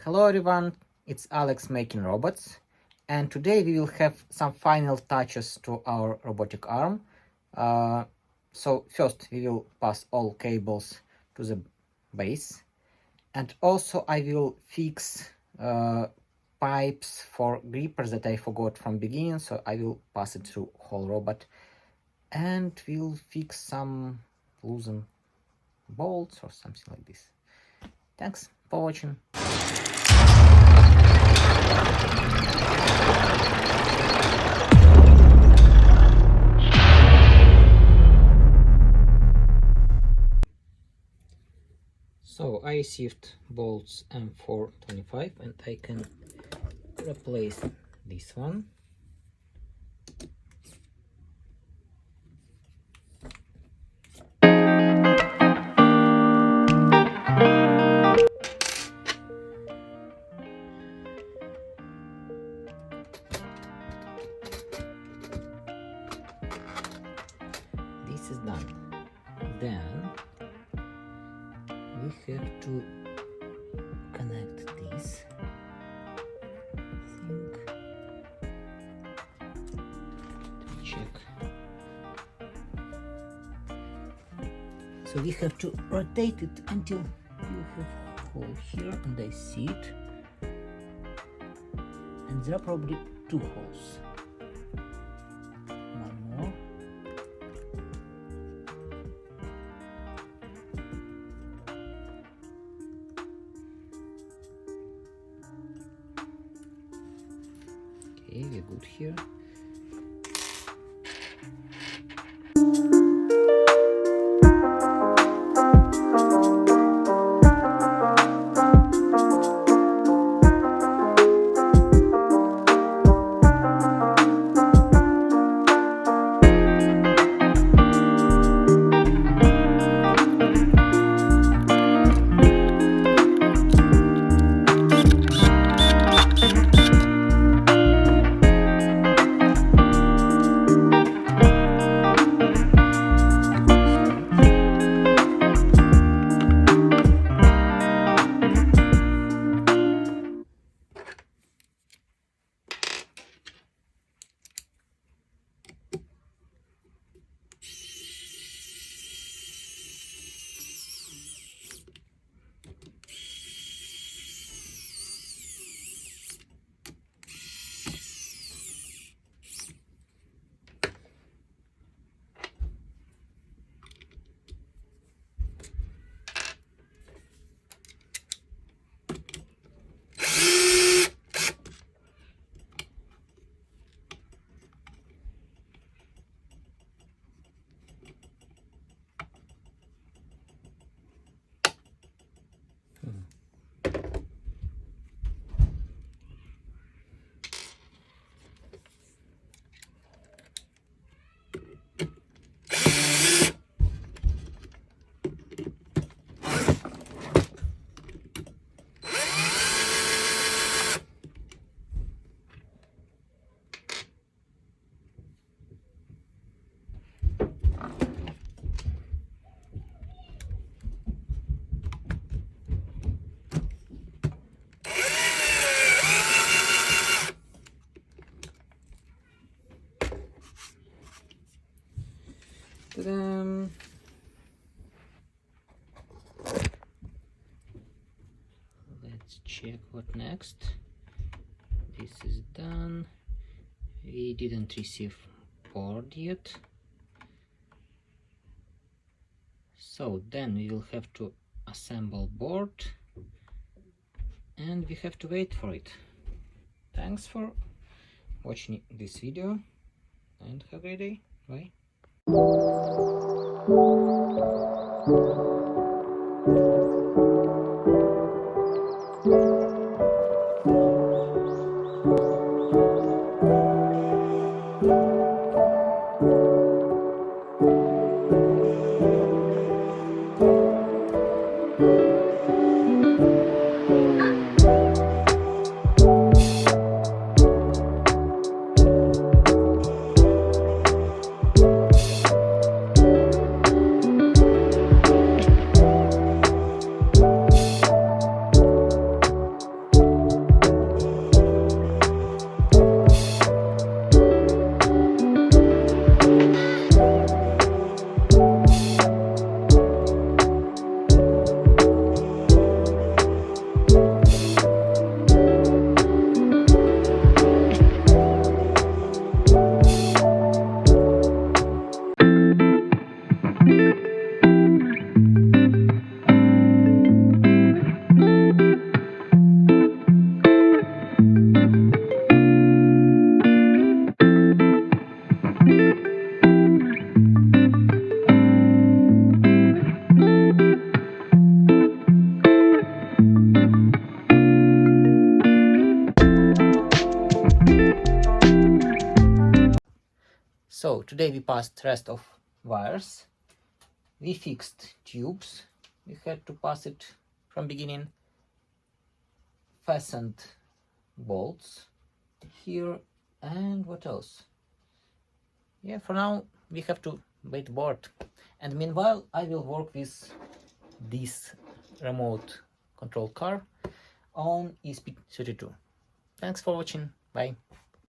Hello everyone, it's Alex making robots, and today we will have some final touches to our robotic arm. So first we will pass all cables to the base, and also I will fix pipes for grippers that I forgot from beginning, so I will pass it through whole robot, and we'll fix some loosened bolts or something like this. Thanks for watching. So I received bolts M425 and I can replace this one. This is done. Then we have to connect this thing. Check. So we have to rotate it until you have a hole here, and I see it. And there are probably two holes. One more. Okay, we're good here. Ta-da! Let's check what next. This is done. We didn't receive board yet. So then we will have to assemble board and we have to wait for it. Thanks for watching this video and have a great day. Bye. So today we passed rest of wires. We fixed tubes. We had to pass it from beginning. Fastened bolts here, and what else? Yeah, for now we have to wait board. And meanwhile I will work with this remote control car on ESP32. Thanks for watching. Bye.